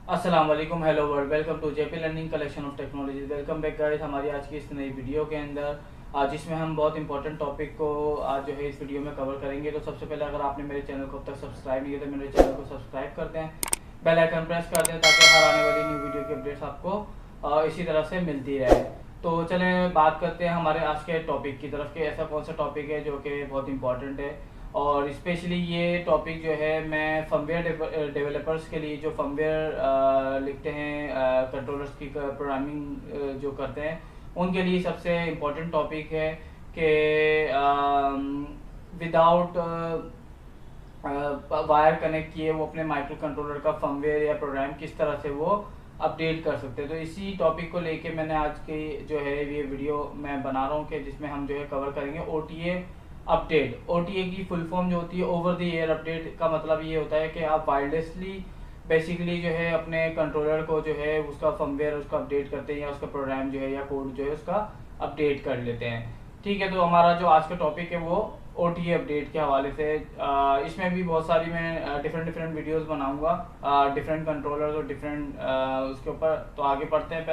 अस्सलाम वालेकुम, hello world, welcome to JP learning collection of technology. Welcome back guys हमारी आज की इस नई वीडियो के अंदर, जिसमें हम बहुत इंपॉर्टेंट टॉपिक को आज जो है इस वीडियो में कवर करेंगे। तो सबसे पहले अगर आपने मेरे चैनल को अब तक सब्सक्राइब नहीं किया तो मेरे चैनल को सब्सक्राइब कर दें, बेल आइकन प्रेस कर दें ताकि हर आने वाली न्यू वीडियो की अपडेट्स आपको इसी तरह से मिलती रहे। तो चलें बात करते हैं हमारे आज के टॉपिक की तरफ कि ऐसा कौन सा टॉपिक है जो कि बहुत इंपॉर्टेंट है। और स्पेशली ये टॉपिक जो है मैं फर्मवेयर डेवलपर्स के लिए जो फर्मवेयर लिखते हैं, कंट्रोलर्स की प्रोग्रामिंग जो करते हैं उनके लिए सबसे इम्पोर्टेंट टॉपिक है कि विदाउट वायर कनेक्ट किए वो अपने माइक्रो कंट्रोलर का फर्मवेयर या प्रोग्राम किस तरह से वो अपडेट कर सकते हैं। तो इसी टॉपिक को लेके मैंने आज की जो है ये वीडियो मैं बना रहा हूँ कि जिसमें हम जो है कवर करेंगे ओटीए अपडेट। ओटीए की फुल फॉर्म जो होती है ओवर द एयर अपडेट का मतलब ये होता है कि आप वायरलेसली बेसिकली जो है अपने कंट्रोलर को जो है उसका फर्मवेयर उसका अपडेट करते हैं या उसका प्रोग्राम जो है या कोड जो है उसका अपडेट कर लेते हैं। ठीक है, तो हमारा जो आज का टॉपिक है वो ओटीए अपडेट के हवाले से। इसमें भी बहुत सारी मैं डिफरेंट डिफरेंट वीडियोस बनाऊंगा डिफरेंट कंट्रोलर्स और डिफरेंट उसके ऊपर। तो आगे बढ़ते हैं।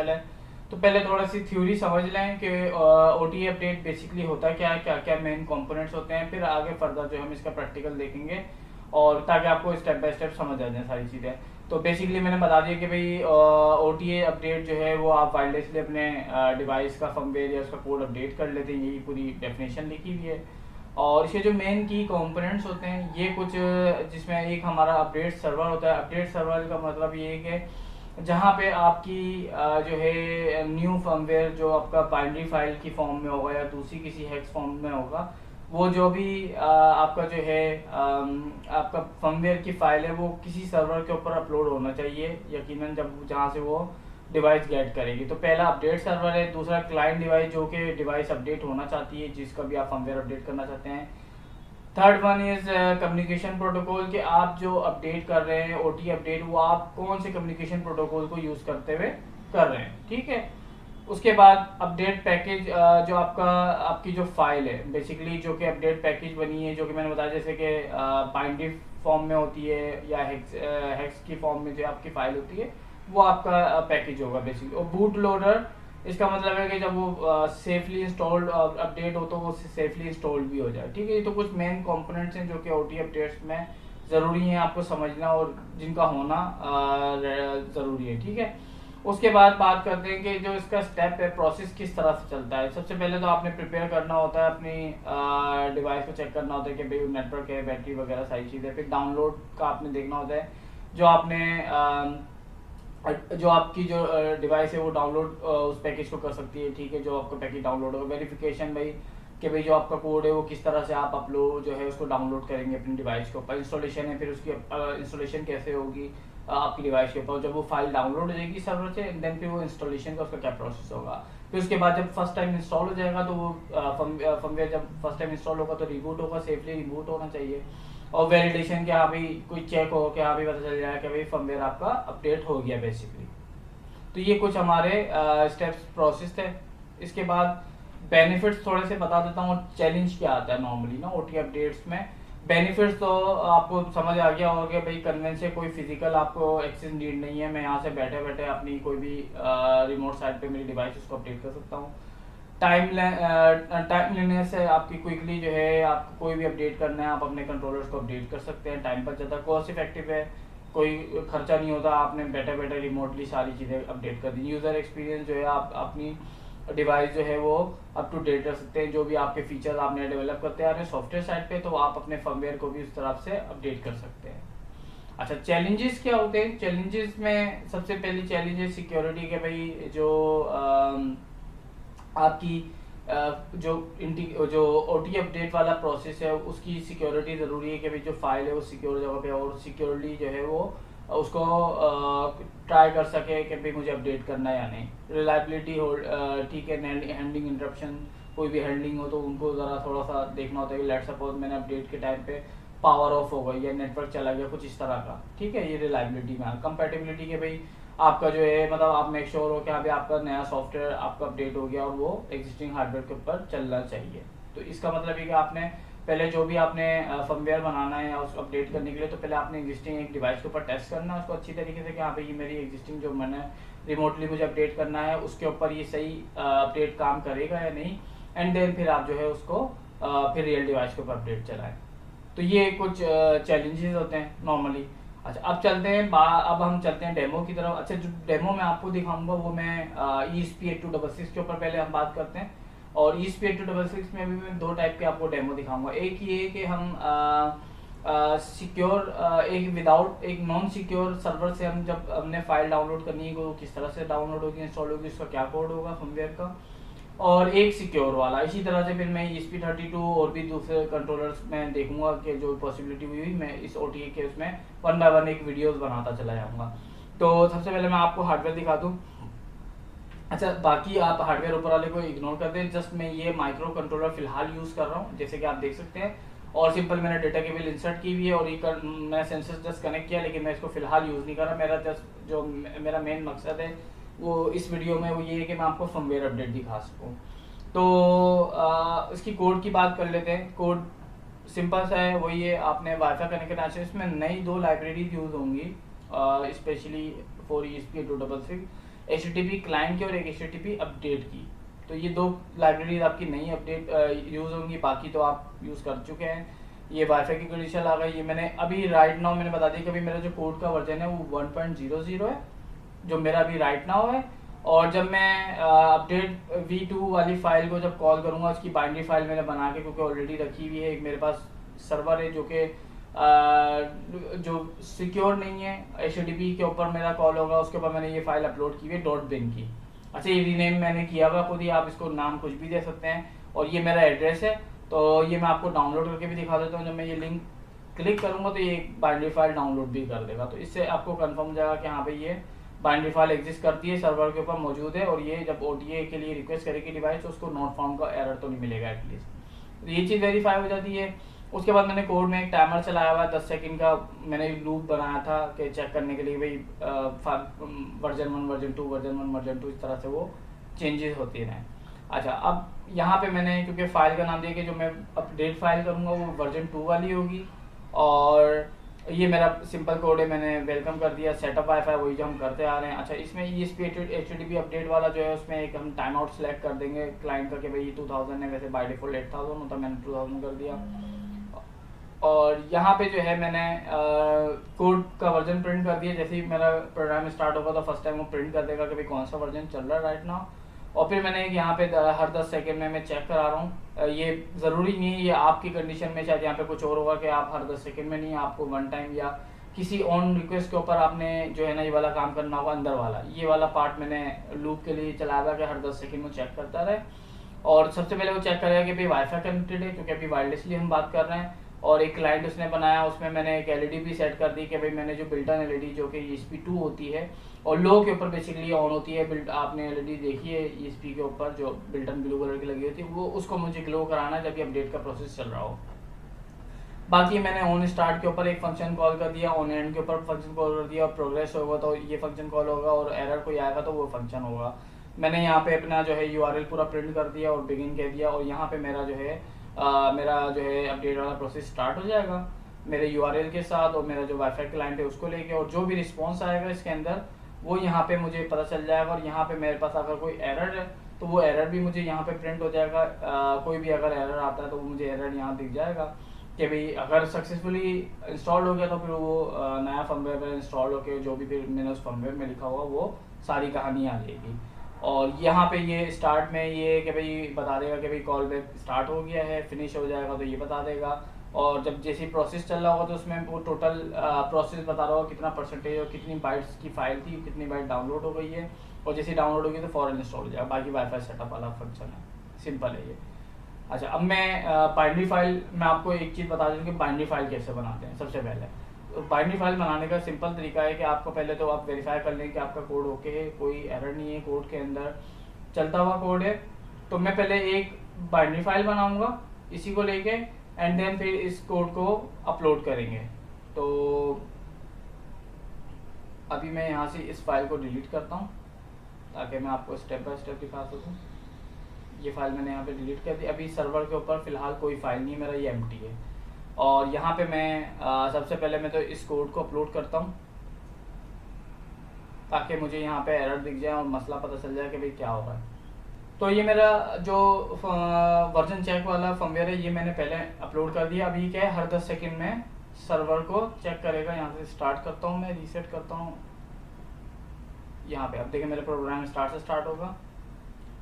पहले थोड़ा सी थ्योरी समझ लें कि ओटीए अपडेट बेसिकली होता क्या है, क्या क्या मेन कंपोनेंट्स होते हैं, फिर आगे फर्दर जो हम इसका प्रैक्टिकल देखेंगे और ताकि आपको स्टेप बाय स्टेप समझ आ जाए सारी चीज़ें। तो बेसिकली मैंने बता दिया कि भाई ओटीए अपडेट जो है वो आप वायरलेसली अपने डिवाइस का फर्मवेयर या उसका कोड अपडेट कर लेते हैं, यही पूरी डेफिनेशन लिखी हुई है। और इसके जो मेन की कंपोनेंट्स होते हैं ये कुछ, जिसमें एक हमारा अपडेट सर्वर होता है। अपडेट सर्वर का मतलब ये है कि जहाँ पे आपकी जो है न्यू फर्मवेयर जो आपका बाइनरी फाइल की फॉर्म में होगा या दूसरी किसी हेक्स फॉर्म में होगा, वो जो भी आपका जो है आपका फर्मवेयर की फाइल है वो किसी सर्वर के ऊपर अपलोड होना चाहिए यकीनन, जब जहाँ से वो डिवाइस गेट करेगी। तो पहला अपडेट सर्वर है। दूसरा क्लाइंट डिवाइस जो कि डिवाइस अपडेट होना चाहती है, जिसका भी आप फर्मवेयर अपडेट करना चाहते हैं। Third one is communication protocol कि आप जो अपडेट कर रहे हैं ओटी अपडेट वो आप कौन से कम्युनिकेशन प्रोटोकॉल को यूज करते हुए कर रहे हैं। ठीक है, उसके बाद अपडेट पैकेज, जो आपकी जो फाइल है बेसिकली जो कि अपडेट पैकेज बनी है, जो कि मैंने बताया जैसे कि बाइनरी फॉर्म में होती है या हेक्स की फॉर्म में जो आपकी फाइल होती है वो आपका पैकेज होगा बेसिकली। और बूट लोडर, इसका मतलब है कि जब वो सेफली इंस्टॉल्ड अपडेट हो तो वो सेफली इंस्टॉल्ड भी हो जाए। ठीक है, ये तो कुछ मेन कंपोनेंट्स हैं जो कि ओटी अपडेट्स में ज़रूरी हैं आपको समझना और जिनका होना ज़रूरी है। ठीक है, उसके बाद बात करते हैं कि जो इसका स्टेप है, प्रोसेस किस तरह से चलता है। सबसे पहले तो आपने प्रिपेयर करना होता है अपनी डिवाइस को, चेक करना होता है कि भाई नेटवर्क है, बैटरी वगैरह सारी चीज़ें। फिर डाउनलोड का आपने देखना होता है, जो आपने जो आपकी जो डिवाइस है वो डाउनलोड उस पैकेज को कर सकती है। ठीक है, जो आपका पैकेज डाउनलोड होगा, वेरिफिकेशन भाई कि भाई जो आपका कोड है वो किस तरह से आप अपलोड जो है उसको डाउनलोड करेंगे अपनी डिवाइस के ऊपर। इंस्टॉलेशन है, फिर उसकी इंस्टॉलेशन कैसे होगी आपकी डिवाइस के ऊपर। जब वो फाइल डाउनलोड हो जाएगी सर्वर से, देन फिर वो इंस्टॉलेशन का उसका क्या प्रोसेस होगा। फिर उसके बाद जब फर्स्ट टाइम इंस्टॉल हो जाएगा तो वो फर्मवेयर जब फर्स्ट टाइम इंस्टॉल होगा तो रिबूट होगा, सेफली रिबूट होना चाहिए। और वैलिडेशन के हाँ भाई कोई चेक हो कि हाँ भाई पता चल जाए कि भाई फर्मवेयर आपका अपडेट हो गया बेसिकली। तो ये कुछ हमारे स्टेप्स प्रोसेस थे। इसके बाद बेनिफिट्स थोड़े से बता देता हूँ, चैलेंज क्या आता है नॉर्मली ना ओटी अपडेट्स में। बेनिफिट्स तो आपको समझ आ गया होगा कि भाई कन्वेंस से कोई फिजिकल आपको एक्सेस नीड नहीं है, मैं यहाँ से बैठे बैठे अपनी कोई भी रिमोट साइट पे मेरी डिवाइस उसको अपडेट कर सकता हूँ। टाइम लेने से आपकी क्विकली जो है आपको कोई भी अपडेट करना है आप अपने कंट्रोलर्स को अपडेट कर सकते हैं, टाइम बच जाता है, कॉस्ट इफेक्टिव है, कोई खर्चा नहीं होता, आपने बैठे बैठे रिमोटली सारी चीज़ें अपडेट कर दी। यूज़र एक्सपीरियंस जो है आप अपनी डिवाइस जो है वो अप टू डेट रख सकते हैं, जो भी आपके फीचर्स आपने डेवलप करते हैं सॉफ्टवेयर साइड पे, तो आप अपने फर्मवेयर को भी उस तरफ से अपडेट कर सकते हैं। अच्छा, चैलेंजेस क्या होते हैं। चैलेंजेस में सबसे पहली चैलेंज है सिक्योरिटी के। भाई जो आपकी जो ओटी अपडेट वाला प्रोसेस है उसकी सिक्योरिटी ज़रूरी है कि भाई जो फाइल है वो सिक्योर जगह पे और सिक्योरली जो है वो उसको ट्राई कर सके कि भाई मुझे अपडेट करना है या नहीं। रिलायबिलिटी हो, ठीक है, हैंडलिंग इंटरप्शन, कोई भी हैंडलिंग हो तो उनको ज़रा थोड़ा सा देखना होता है कि लेट सपोज मैंने अपडेट के टाइम पे पावर ऑफ हो गई या नेटवर्क चला गया, कुछ इस तरह का। ठीक है, ये रिलायबिलिटी में। कंपैटिबिलिटी के भाई आपका जो है मतलब आप मेक श्योर हो कि अभी आपका नया सॉफ्टवेयर आपका अपडेट हो गया और वो एग्जिस्टिंग हार्डवेयर के ऊपर चलना चाहिए। तो इसका मतलब है कि आपने पहले जो भी आपने फर्मवेयर बनाना है या उसको अपडेट करने के लिए, तो पहले आपने एग्जिस्टिंग एक डिवाइस के ऊपर टेस्ट करना है उसको अच्छी तरीके से कि हाँ भाई ये मेरी एग्जिस्टिंग जो मैंने रिमोटली मुझे अपडेट करना है उसके ऊपर ये सही अपडेट काम करेगा या नहीं, एंड देन फिर आप जो है उसको फिर रियल डिवाइस के ऊपर अपडेट चलाएं। तो ये कुछ चैलेंजेस होते हैं नॉर्मली। अच्छा, अब चलते हैं अब हम चलते हैं डेमो की तरफ। अच्छा, जो डेमो मैं आपको दिखाऊंगा वो मैं ESP8266 के ऊपर पहले हम बात करते हैं। और ESP8266 में भी मैं दो टाइप के आपको डेमो दिखाऊंगा। एक ये कि हम सिक्योर एक विदाउट एक नॉन सिक्योर सर्वर से हम जब हमने फाइल डाउनलोड करनी है वो किस तरह से डाउनलोड होगी, इंस्टॉल होगी, उसका क्या कोड होगा फर्मवेयर का, और एक सिक्योर वाला। इसी तरह से फिर मैं ESP32 और भी दूसरे कंट्रोलर्स में देखूंगा कि जो पॉसिबिलिटी हुई मैं इस OTA के उसमें 1 बाय 1 एक वीडियोस बनाता चला जाऊंगा। तो सबसे पहले मैं आपको हार्डवेयर दिखा दूं। अच्छा, बाकी आप हार्डवेयर ऊपर वाले को इग्नोर कर दें, जस्ट मैं ये माइक्रो कंट्रोलर फिलहाल यूज़ कर रहा हूँ जैसे कि आप देख सकते हैं, और सिंपल मैंने डेटा केबल इंसर्ट की हुई है और ये मैं सेंसर जस्ट कनेक्ट किया, लेकिन मैं इसको फिलहाल यूज़ नहीं कर रहा। मेरा जस्ट जो मेरा मेन मकसद है वो इस वीडियो में वो ये है कि मैं आपको फर्मवेयर अपडेट दिखा सकूँ। तो इसकी कोड की बात कर लेते हैं। कोड सिंपल सा है, वही है, आपने वाईफाई कनेक्ट करना चाहिए। इसमें नई 2 लाइब्रेरीज यूज़ होंगी specially for ESP8266, HTTP client की और एक HTTP अपडेट की। तो ये 2 लाइब्रेरीज आपकी नई अपडेट यूज़ होंगी, बाकी तो आप यूज़ कर चुके हैं। ये वाईफाई की कंडीशन आ गई, ये मैंने अभी राइट नाउ मैंने बता दिया कि अभी मेरा जो कोड का वर्जन है वो 1.00 है जो मेरा अभी राइट नाउ है। और जब मैं अपडेट V2 वाली फाइल को जब कॉल करूँगा, उसकी बाइनरी फाइल मैंने बना के क्योंकि ऑलरेडी रखी हुई है, एक मेरे पास सर्वर है जो कि जो सिक्योर नहीं है, HTTP के ऊपर मेरा कॉल होगा, उसके ऊपर मैंने ये फाइल अपलोड की हुई है .bin की। अच्छा, ये रीनेम मैंने किया हुआ खुद ही, आप इसको नाम कुछ भी दे सकते हैं। और ये मेरा एड्रेस है, तो ये मैं आपको डाउनलोड करके भी दिखा देता हूँ। जब मैं ये लिंक क्लिक करूँगा तो ये बाइनरी फाइल डाउनलोड भी कर देगा, तो इससे आपको कंफर्म हो जाएगा कि हाँ भाई ये बाइनरी फाइल एग्जिस्ट करती है, सर्वर के ऊपर मौजूद है, और ये जब OTA के लिए रिक्वेस्ट करेगी डिवाइस तो उसको नॉट फाउंड का एरर तो नहीं मिलेगा एटलीस्ट। तो ये चीज़ वेरीफाई हो जाती है। उसके बाद मैंने कोड में एक टाइमर चलाया हुआ 10 सेकंड का, मैंने लूप बनाया था कि चेक करने के लिए भाई वर्जन 1 वर्जन 2 वर्जन 1 वर्जन 2 इस तरह से वो चेंजेस होते रहें। अच्छा, अब यहाँ पे मैंने क्योंकि फाइल का नाम दिया कि जो मैं अपडेट फाइल करूँगा वो वर्जन 2 वाली होगी, और ये मेरा सिंपल कोड है, मैंने वेलकम कर दिया। सेटअप वाईफाई वही जो हम करते आ रहे हैं। अच्छा, इसमें ESP HTTP अपडेट वाला जो है उसमें एक हम टाइम आउट सेलेक्ट कर देंगे क्लाइंट का कि भाई 2000 है, वैसे बाय डिफॉल्ट 8000 होता, मैंने 2000 कर दिया। और यहाँ पे जो है मैंने कोड का वर्जन प्रिंट कर दिया। जैसे ही मेरा प्रोग्राम स्टार्ट होगा तो फर्स्ट टाइम वो प्रिंट कर देगा कि भाई कौन सा वर्जन चल रहा है राइट नाउ। और फिर मैंने यहाँ पे हर 10 सेकंड में मैं चेक करा रहा हूँ। ये ज़रूरी नहीं है, ये आपकी कंडीशन में शायद यहाँ पे कुछ और होगा कि आप हर 10 सेकंड में नहीं, आपको वन टाइम या किसी ऑन रिक्वेस्ट के ऊपर आपने जो है ना ये वाला काम करना होगा। अंदर वाला ये वाला पार्ट मैंने लूप के लिए चलाया था कि हर 10 सेकंड में चेक करता रहे। और सबसे पहले वो चेक करेगा कि भाई वाईफाई कनेक्टेड है, क्योंकि अभी वायरलेसली हम बात कर रहे हैं। और एक क्लाइंट उसने बनाया, उसमें मैंने एक LED भी सेट कर दी कि भाई मैंने जो बिल्टन LED जो कि ESP2 होती है और लो के ऊपर बेसिकली ऑन होती है, बिल्ट आपने LED देखी है ESP के ऊपर जो बिल्टन ब्लू कलर की लगी होती है, वो उसको मुझे ग्लो कराना है जब ये अपडेट का प्रोसेस चल रहा हो। बाकी मैंने ऑन स्टार्ट के ऊपर एक फंक्शन कॉल कर दिया, ऑन एंड के ऊपर फंक्शन कॉल कर दिया, प्रोग्रेस होगा तो ये फंक्शन कॉल होगा, और एरर कोई आएगा तो वो फंक्शन होगा। मैंने यहाँ पे अपना जो है URL पूरा प्रिंट कर दिया और बिगिन कह दिया, और यहाँ पे मेरा जो है अपडेट वाला प्रोसेस स्टार्ट हो जाएगा मेरे URL के साथ और मेरा जो वाईफाई क्लाइंट है उसको लेके, और जो भी रिस्पॉन्स आएगा इसके अंदर वो यहाँ पे मुझे पता चल जाएगा। और यहाँ पे मेरे पास अगर कोई एरर है तो वो एरर भी मुझे यहाँ पे प्रिंट हो जाएगा। कोई भी अगर एरर आता है तो वो मुझे एरर यहाँ दिख जाएगा कि भाई अगर सक्सेसफुली इंस्टॉल हो गया तो फिर वो नया फर्मवेयर पर इंस्टॉल होकर जो भी फिर मैंने उस फर्मवेयर में लिखा हुआ वो सारी कहानी आ जाएगी। और यहाँ पे ये स्टार्ट में ये कि भाई बता देगा कि भाई कॉल बैक स्टार्ट हो गया है, फिनिश हो जाएगा तो ये बता देगा। और जब जैसे प्रोसेस चल रहा होगा तो उसमें वो टोटल प्रोसेस बता रहा होगा कितना परसेंटेज और कितनी बाइट्स की फाइल थी, कितनी बाइट डाउनलोड हो गई है, और जैसे डाउनलोड होगी तो फॉरन इंस्टॉल हो जाएगा। बाकी वाईफाई सेटअप वाला फंक्शन है, सिंपल है ये। अच्छा, अब मैं बाइनरी फाइल मैं आपको एक चीज़ बता दूँ कि बाइनरी फाइल कैसे बनाते हैं। सबसे पहले बाइनरी फाइल बनाने का सिंपल तरीका है कि आपको पहले तो आप वेरीफाई कर लें कि आपका कोड ओके है, कोई एरर नहीं है, कोड के अंदर चलता हुआ कोड है। तो मैं पहले एक बाइनरी फाइल बनाऊंगा इसी को लेके, एंड देन फिर इस कोड को अपलोड करेंगे। तो अभी मैं यहाँ से इस फाइल को डिलीट करता हूँ ताकि मैं आपको स्टेप बाय स्टेप दिखा सकूँ। ये फाइल मैंने यहाँ पे डिलीट कर दी। अभी सर्वर के ऊपर फ़िलहाल कोई फाइल नहीं है, मेरा ये एम्प्टी है। और यहाँ पे मैं सबसे पहले मैं तो इस कोड को अपलोड करता हूँ ताकि मुझे यहाँ पे एरर दिख जाए और मसला पता चल जाए कि भाई क्या हो रहा है। तो ये मेरा जो वर्जन चेक वाला फर्मवेयर है ये मैंने पहले अपलोड कर दिया। अभी क्या है, हर 10 सेकंड में सर्वर को चेक करेगा। यहाँ से स्टार्ट करता हूँ, मैं रीसेट करता हूँ यहाँ पे। अब देखिए मेरा प्रोग्राम स्टार्ट से स्टार्ट होगा।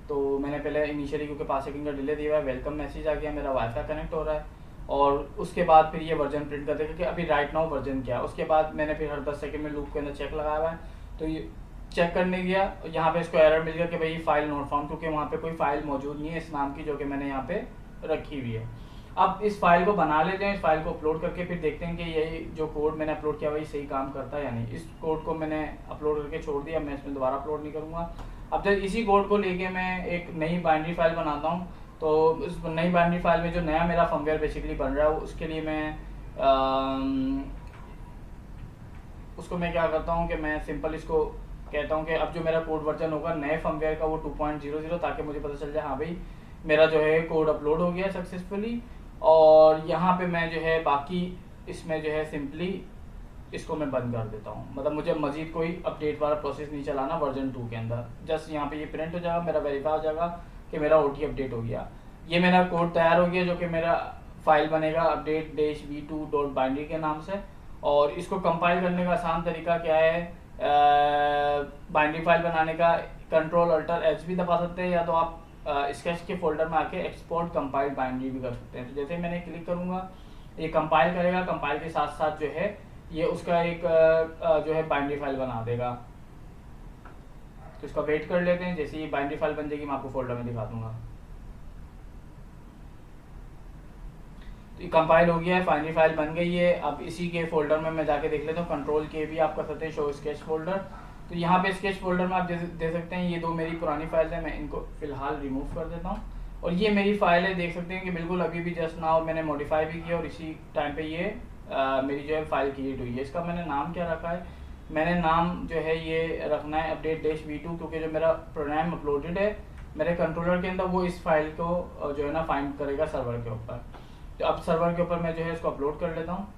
तो मैंने पहले इनिशियली क्योंकि 5 सेकंड का डिले दिया हुआ है, वेलकम मैसेज आ गया, मेरा वाईफाई कनेक्ट हो रहा है। और उसके बाद फिर ये वर्जन प्रिंट कर देगा कि अभी राइट नाउ वर्जन क्या है। उसके बाद मैंने फिर हर 10 सेकंड में लूप के अंदर चेक लगाया हुआ है। तो ये चेक करने गया, यहाँ पे इसको एरर मिल गया कि भाई फाइल नॉट फाउंड, क्योंकि वहाँ पे कोई फाइल मौजूद नहीं है इस नाम की जो कि मैंने यहाँ पे रखी हुई है। अब इस फाइल को बना लेते हैं, इस फाइल को अपलोड करके फिर देखते हैं कि यही जो कोड मैंने अपलोड किया वही सही काम करता है या नहीं। इस कोड को मैंने अपलोड करके छोड़ दिया, मैं इसमें दोबारा अपलोड नहीं करूँगा। अब जब इसी कोड को लेके मैं एक नई बाइनरी फाइल बनाता हूँ, तो उस नई बाइनरी फाइल में जो नया मेरा फर्मवेयर बेसिकली बन रहा है उसके लिए मैं उसको मैं क्या करता हूँ कि मैं सिंपल इसको कहता हूँ कि अब जो मेरा कोड वर्जन होगा नए फर्मवेयर का वो 2.00, ताकि मुझे पता चल जाए हाँ भाई मेरा जो है कोड अपलोड हो गया सक्सेसफुली। और यहाँ पे मैं जो है बाकी इसमें जो है सिंपली इसको मैं बंद कर देता हूँ, मतलब मुझे मजीद कोई अपडेट वाला प्रोसेस नहीं चलाना वर्जन 2 के अंदर। जस्ट यहाँ पे ये प्रिंट हो जाएगा, मेरा वेरीफाई हो जाएगा कि मेरा OT अपडेट हो गया। ये मेरा कोड तैयार हो गया जो कि मेरा फाइल बनेगा update-v2.binary के नाम से। और इसको कंपाइल करने का आसान तरीका क्या है, बाइनरी फाइल बनाने का Ctrl-Alt-H भी दबा सकते हैं, या तो आप स्केच के फोल्डर में आके एक्सपोर्ट कंपाइल बाइनरी भी कर सकते हैं। तो जैसे मैंने क्लिक करूँगा ये कंपाइल करेगा, कंपाइल के साथ साथ जो है ये उसका एक जो है बाइनरी फाइल बना देगा। तो इसका वेट कर लेते हैं, जैसे ये बाइनरी फाइल बन जाएगी मैं आपको फोल्डर में दिखा दूंगा। तो ये कंपाइल हो गया है, बाइनरी फाइल बन गई है। अब इसी के फोल्डर में मैं जाके देख लेता हूँ, Ctrl-K भी आप कर सकते हैं, शो स्केच फोल्डर। तो यहाँ पे स्केच फोल्डर में आप दे सकते हैं, ये 2 मेरी पुरानी फाइल है, मैं इनको फिलहाल रिमूव कर देता हूँ। और ये मेरी फाइल है, देख सकते हैं कि बिल्कुल अभी भी जस्ट नाउ मैंने मॉडिफाई भी किया और इसी टाइम पे ये मेरी जो है फाइल क्रिएट हुई है। इसका मैंने नाम क्या रखा है, मैंने नाम जो है ये रखना है update-v2, क्योंकि जो मेरा प्रोग्राम अपलोडेड है मेरे कंट्रोलर के अंदर वो इस फाइल को जो है ना फाइंड करेगा सर्वर के ऊपर। तो अब सर्वर के ऊपर मैं जो है इसको अपलोड कर लेता हूँ।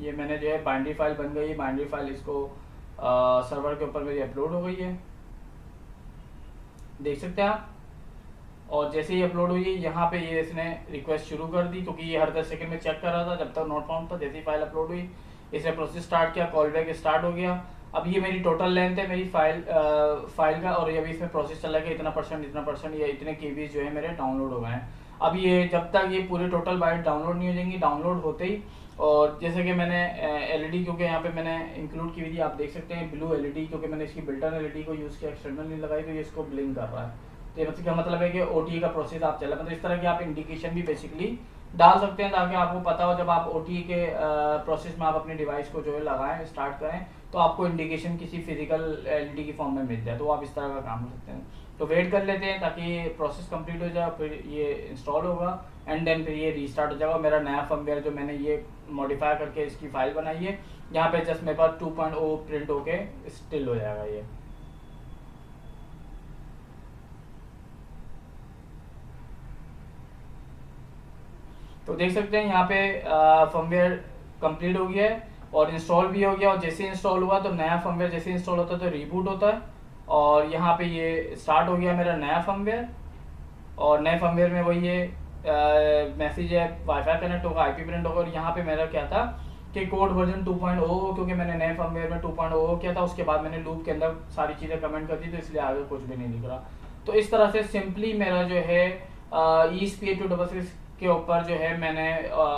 ये मैंने जो है बाइनरी फाइल बन गई है, बाइनरी फाइल इसको सर्वर के ऊपर मेरी अपलोड हो गई है, देख सकते हैं आप। और जैसे ही अपलोड हुई यहाँ पे ये इसने रिक्वेस्ट शुरू कर दी, क्योंकि ये हर 10 सेकंड में चेक कर रहा था जब तक नॉट फाउंड था। जैसे ही फाइल अपलोड हुई इसने प्रोसेस स्टार्ट किया, कॉल बैक स्टार्ट हो गया। अब ये मेरी टोटल लेंथ है मेरी फाइल का, और अभी इसमें प्रोसेस चला गया इतना परसेंट या इतने केबीज जो है मेरे डाउनलोड हो गए हैं। अब ये जब तक ये पूरे टोटल बाइट डाउनलोड नहीं हो जाएंगी, डाउनलोड होते ही, और जैसे कि मैंने LED क्योंकि यहाँ पे मैंने इंक्लूड की हुई थी, आप देख सकते हैं ब्लू LED, क्योंकि मैंने इसकी बिल्टन LED को यूज़ किया, एक्सटर्नल नहीं लगाई, तो ये इसको ब्लिंक कर रहा है। तो ये क्या मतलब है कि OT का प्रोसेस आप चला, मतलब इस तरह की आप इंडिकेशन भी बेसिकली डाल सकते हैं ताकि आपको पता हो जब आप OT के प्रोसेस में आप अपने डिवाइस को जो है लगाएं, स्टार्ट करें, तो आपको इंडिकेशन किसी फिजिकल LED की फॉर्म में मिल जाए, तो आप इस तरह का काम कर सकते हैं। तो वेट कर लेते हैं ताकि प्रोसेस कंप्लीट हो जाए, फिर ये इंस्टॉल होगा एंड देन फिर ये रीस्टार्ट हो जाएगा। मेरा नया फर्मवेयर जो मैंने ये मॉडिफाई करके इसकी फाइल बनाई है, यहाँ पे जस्ट मेरे पास 2.0 प्रिंट होके स्टिल हो जाएगा ये। तो देख सकते हैं यहाँ पे फर्मवेयर कंप्लीट हो गया है और इंस्टॉल भी हो गया। और जैसे इंस्टॉल हुआ तो नया फर्मवेयर जैसे इंस्टॉल होता है तो रीबूट होता है, और यहाँ पे ये स्टार्ट हो गया मेरा नया फर्मवेयर। और नए फर्मवेयर में वही ये मैसेज है, वाईफाई कनेक्ट होगा, IP प्रिंट होगा। और यहाँ पे मेरा क्या था कि कोड वर्जन 2.0, क्योंकि मैंने नए फर्मवेयर में 2.0 किया था, उसके बाद मैंने लूप के अंदर सारी चीज़ें कमेंट कर दी, तो इसलिए आगे कुछ भी नहीं दिख रहा। तो इस तरह से सिंपली मेरा जो है ESP8266 के ऊपर जो है मैंने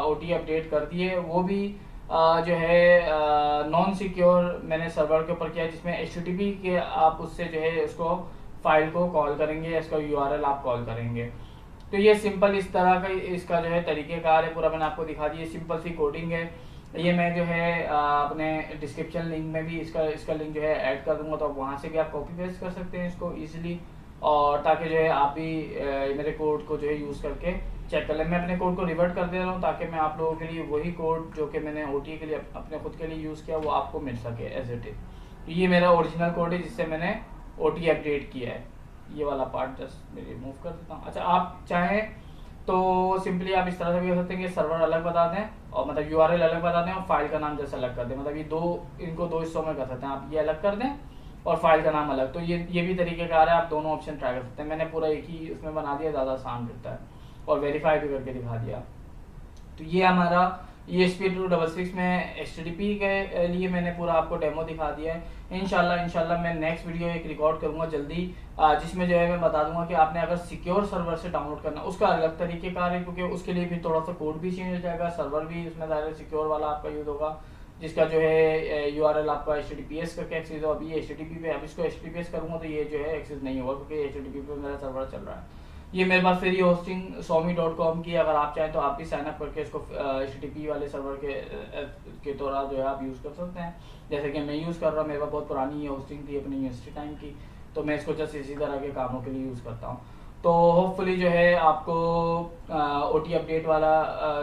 OT अपडेट कर दिए, वो भी जो है नॉन सिक्योर मैंने सर्वर के ऊपर किया, जिसमें HTTP के आप उससे जो है उसको फाइल को कॉल करेंगे, इसका URL आप कॉल करेंगे। तो ये सिंपल इस तरह का इसका जो है तरीक़ेकार है, पूरा मैंने आपको दिखा दिया। सिंपल सी कोडिंग है। ये मैं जो है अपने डिस्क्रिप्शन लिंक में भी इसका लिंक जो है ऐड कर दूंगा, तो आप वहाँ से भी आप कॉपी पेस्ट कर सकते हैं इसको ईजिली, और ताकि जो है आप भी मेरे कोड को जो है यूज़ करके चेक कर लें। मैं अपने कोड को रिवर्ट कर दे रहा हूँ ताकि मैं आप लोगों के लिए वही कोड जो कि मैंने OT के लिए अपने खुद के लिए यूज़ किया वो आपको मिल सके एज इट इज। तो ये मेरा ओरिजिनल कोड है जिससे मैंने OT अपडेट किया है। ये वाला पार्ट जस्ट मैं रिमूव कर देता हूँ। अच्छा, आप चाहें तो सिंपली आप इस तरह से भी कर सकते हैं कि सर्वर अलग बता दें और मतलब यूआरएल अलग बता दें और फाइल का नाम जैसे अलग कर दें। मतलब ये इनको दो हिस्सों में कर सकते हैं आप, ये अलग कर दें और फाइल का नाम अलग। तो ये भी तरीकेकार है, आप दोनों ऑप्शन ट्राई कर सकते हैं। मैंने पूरा एक ही उसमें बना दिया, ज़्यादा आसान रहता है, और वेरीफाई भी करके दिखा दिया। तो ये हमारा ESP8266 में HTTP के लिए मैंने पूरा आपको डेमो दिखा दिया है। इंशाल्लाह मैं नेक्स्ट वीडियो एक रिकॉर्ड करूंगा जल्दी, जिसमें जो है मैं बता दूंगा कि आपने अगर सिक्योर सर्वर से डाउनलोड करना उसका अलग तरीके कार है, क्योंकि उसके लिए भी थोड़ा सा कोड भी चेंज हो जाएगा, सर्वर भी उसमें ज़्यादा सिक्योर वाला आपका यूज होगा, जिसका जो है यूआरएल आपका HTTPS करके एक्सेस हो। अभी HTTP पे, अब इसको HTTPS करूंगा तो ये जो है एक्सेस नहीं होगा, क्योंकि HTTP पे मेरा सर्वर चल रहा है। ये मेरे पास फ्री होस्टिंग Swami.com की, अगर आप चाहें तो आप भी साइन अप करके इसको HTTP वाले सर्वर के द्वारा जो है आप यूज़ कर सकते हैं, जैसे कि मैं यूज़ कर रहा हूँ। मेरे पास बहुत पुरानी ये होस्टिंग थी अपनी यूनिवर्सिटी टाइम की, तो मैं इसको जस्ट इसी तरह के कामों के लिए यूज़ करता हूँ। तो होपफुली जो है आपको OT अपडेट वाला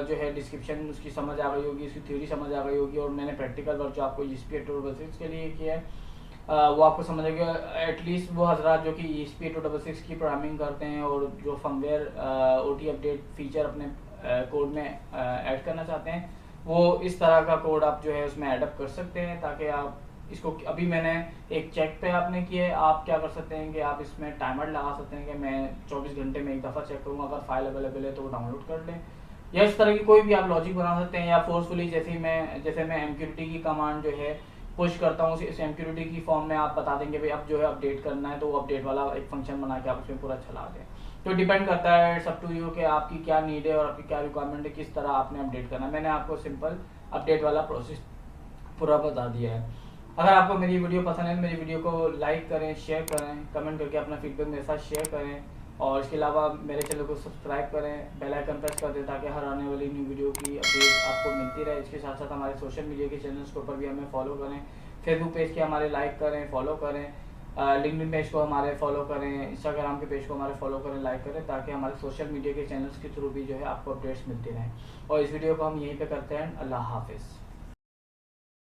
जो है डिस्क्रिप्शन उसकी समझ आ गई होगी, उसकी थ्योरी समझ आ गई होगी, और मैंने प्रैक्टिकल वर्क जो आपको ESP8266 के लिए किया है वो आपको समझ आएगा। एटलीस्ट वो हजरात जो कि ESP8266 की प्रोग्रामिंग करते हैं और जो फर्मवेयर OT अपडेट फीचर अपने कोड में ऐड करना चाहते हैं, वो इस तरह का कोड आप जो है उसमें ऐडअप कर सकते हैं, ताकि आप इसको, अभी मैंने एक चेक पे आपने किया है, आप क्या कर सकते हैं कि आप इसमें टाइमर लगा सकते हैं कि मैं 24 घंटे में एक दफ़ा चेक करूँगा, अगर फाइल अवेलेबल है तो वो डाउनलोड कर लें, या इस तरह की कोई भी आप लॉजिक बना सकते हैं। या फोर्सफुली जैसे मैं MQTT की कमांड जो है पुश करता हूँ, इस MQTT की फॉर्म में आप बता देंगे भाई अब जो है अपडेट करना है, तो वो अपडेट वाला एक फंक्शन बना के आप उसमें पूरा चला दें। तो डिपेंड करता है, इट्स अप टू यू कि आपकी क्या नीड है और आपकी क्या रिक्वायरमेंट है, किस तरह आपने अपडेट करना है। मैंने आपको सिंपल अपडेट वाला प्रोसेस पूरा बता दिया है। अगर आपको मेरी वीडियो पसंद है तो मेरी वीडियो को लाइक करें, शेयर करें, कमेंट करके अपना फीडबैक मेरे साथ शेयर करें, और इसके अलावा मेरे चैनल को सब्सक्राइब करें, बेल आइकन प्रेस कर दें, ताकि हर आने वाली न्यू वीडियो की अपडेट आपको मिलती रहे। इसके साथ साथ हमारे सोशल मीडिया के चैनल्स के ऊपर भी हमें फॉलो करें, फेसबुक पेज के हमारे लाइक करें, फॉलो करें, लिंक्डइन पेज को हमारे फॉलो करें, इंस्टाग्राम के पेज को हमारे फॉलो करें, लाइक करें, ताकि हमारे सोशल मीडिया के चैनल्स के थ्रू भी जो है आपको अपडेट्स मिलती रहें। और इस वीडियो को हम यहीं पे करते हैं। अल्लाह हाफिज़।